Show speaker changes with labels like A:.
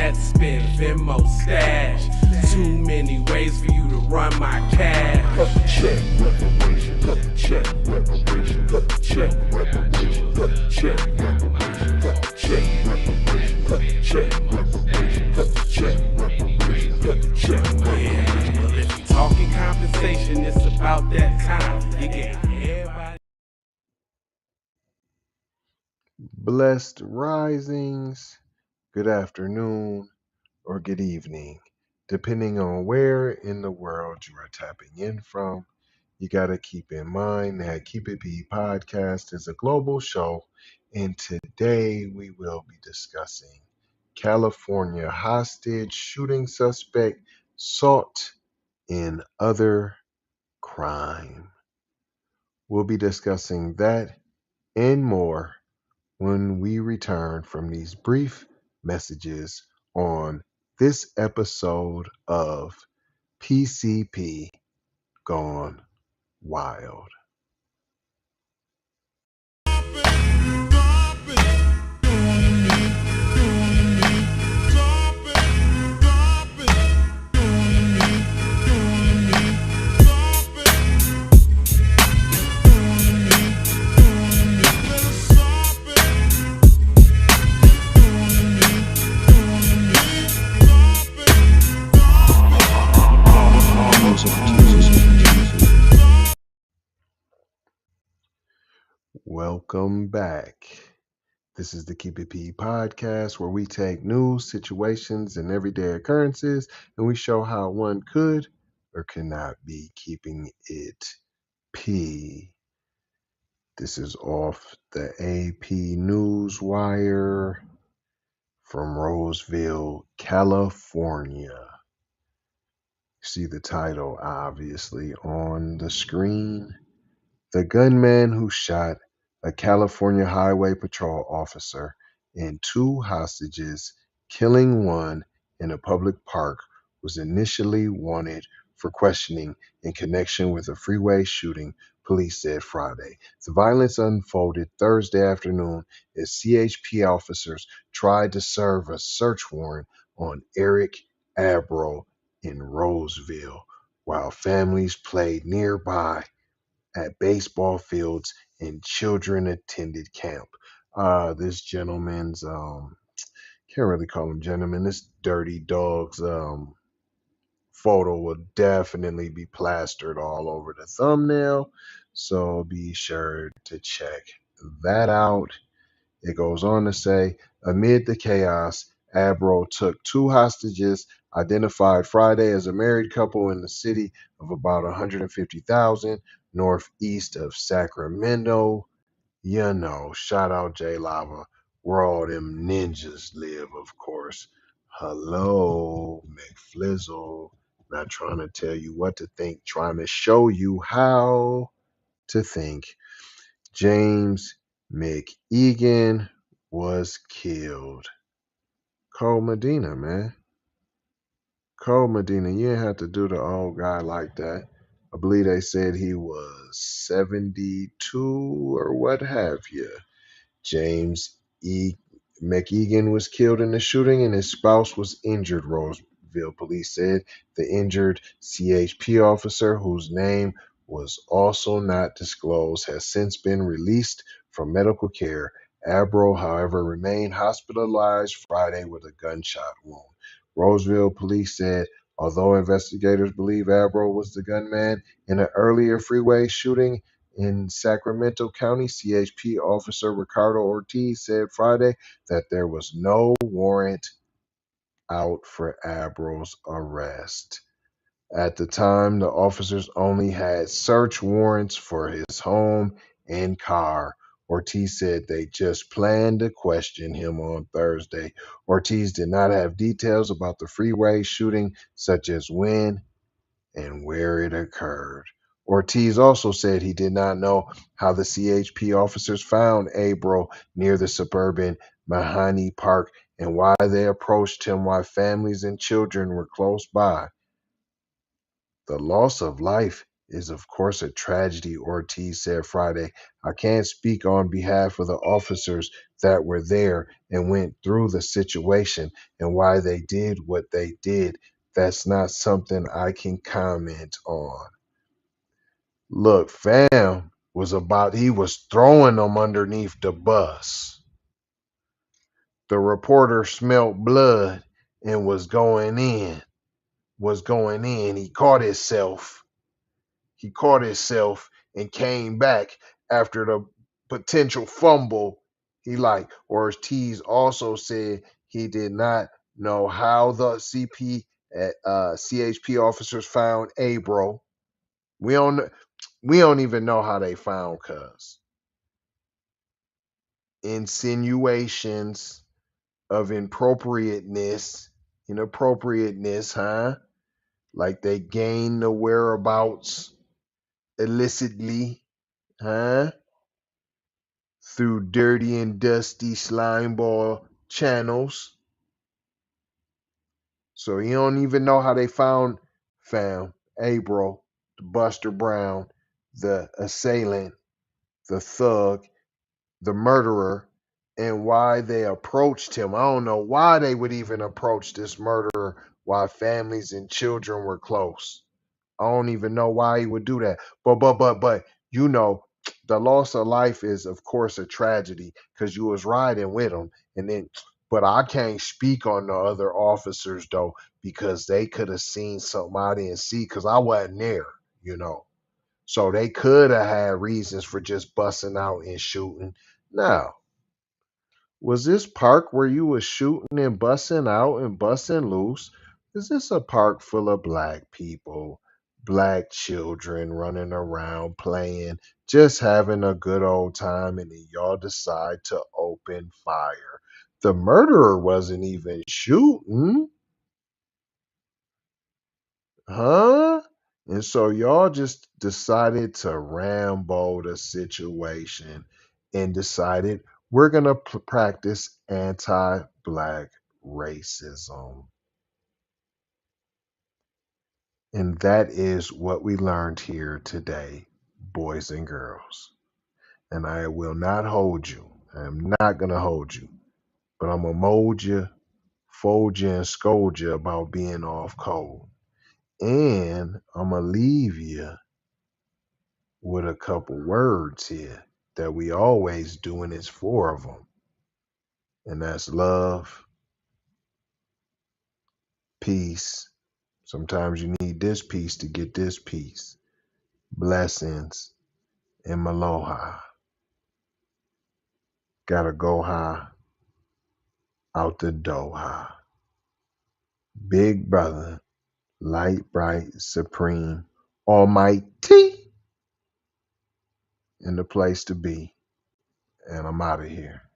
A: had to spend Venmo stash. Too many ways for you to run my cash.
B: Check reparation, check reparation, check reparation, check reparation, check reparation, check reparation, check reparation, check reparation.
A: Well, if you talking compensation, it's about that time. You get everybody.
C: Blessed risings, good afternoon, or good evening, depending on where in the world you are tapping in from. You got to keep in mind that Keep It P podcast is a global show, and today we will be discussing California hostage shooting suspect sought in other crime. We'll be discussing that and more when we return from these brief messages on this episode of PCP Gone Wild. Welcome back. This is the Keep It P podcast where we take news, situations, and everyday occurrences and we show how one could or cannot be keeping it P. This is off the AP News Wire from Roseville, California. See the title obviously on the screen. The gunman who shot a California Highway Patrol officer and two hostages, killing one in a public park, was initially wanted for questioning in connection with a freeway shooting, police said Friday. The violence unfolded Thursday afternoon as CHP officers tried to serve a search warrant on Eric Abril in Roseville, while families played nearby at baseball fields and children attended camp. This gentleman's can't really call him gentleman. This dirty dog's photo will definitely be plastered all over the thumbnail, so be sure to check that out. It goes on to say, amid the chaos, Abril took two hostages identified Friday as a married couple in the city of about 150,000 northeast of Sacramento. You know, shout out J Lava, where all them ninjas live, of course. Hello, McFlizzle. Not trying to tell you what to think, trying to show you how to think. James MacEgan was killed. Cole Medina, man. Cole Medina, you didn't have to do the old guy like that. I believe they said he was 72 or what have you. James MacEgan was killed in the shooting and his spouse was injured, Roseville police said. The injured CHP officer, whose name was also not disclosed, has since been released from medical care. Abril, however, remained hospitalized Friday with a gunshot wound. Roseville police said, although investigators believe Abril was the gunman in an earlier freeway shooting in Sacramento County, CHP officer Ricardo Ortiz said Friday that there was no warrant out for Abril's arrest. At the time, the officers only had search warrants for his home and car. Ortiz said they just planned to question him on Thursday. Ortiz did not have details about the freeway shooting, such as when and where it occurred. Ortiz also said he did not know how the CHP officers found Abril near the suburban Mahoney Park and why they approached him while families and children were close by. The loss of life is, of course, a tragedy, Ortiz said Friday. I can't speak on behalf of the officers that were there and went through the situation and why they did what they did. That's not something I can comment on. Look, fam he was throwing them underneath the bus. The reporter smelt blood and was going in. He caught himself. And came back after the potential fumble. Ortiz also said he did not know how the CHP officers found Abril. We don't even know how they found cuz. Insinuations of inappropriateness, huh? Like they gained the whereabouts illicitly, huh? Through dirty and dusty slimeball channels. So you don't even know how they found Abril, the Buster Brown, the assailant, the thug, the murderer, and why they approached him. I don't know why they would even approach this murderer while families and children were close. I don't even know why he would do that. But the loss of life is of course a tragedy because you was riding with him. But I can't speak on the other officers though, because they could have seen something I didn't see because I wasn't there, So they could have had reasons for just busting out and shooting. Now, was this park where you was shooting and busting out and busting loose? Is this a park full of black people, black children running around playing, just having a good old time, and then y'all decide to open fire? The murderer wasn't even shooting, huh? And so y'all just decided to Rambo the situation and decided we're going to practice anti-black racism. And that is what we learned here today, boys and girls. And I will not hold you. I am not going to hold you. But I'm going to mold you, fold you, and scold you about being off code. And I'm going to leave you with a couple words here that we always do, and it's 4 of them. And that's love, peace. Sometimes you need this piece to get this piece. Blessings and aloha. Gotta go high, out the door high. Big brother, light, bright, supreme, almighty, and the place to be. And I'm out of here.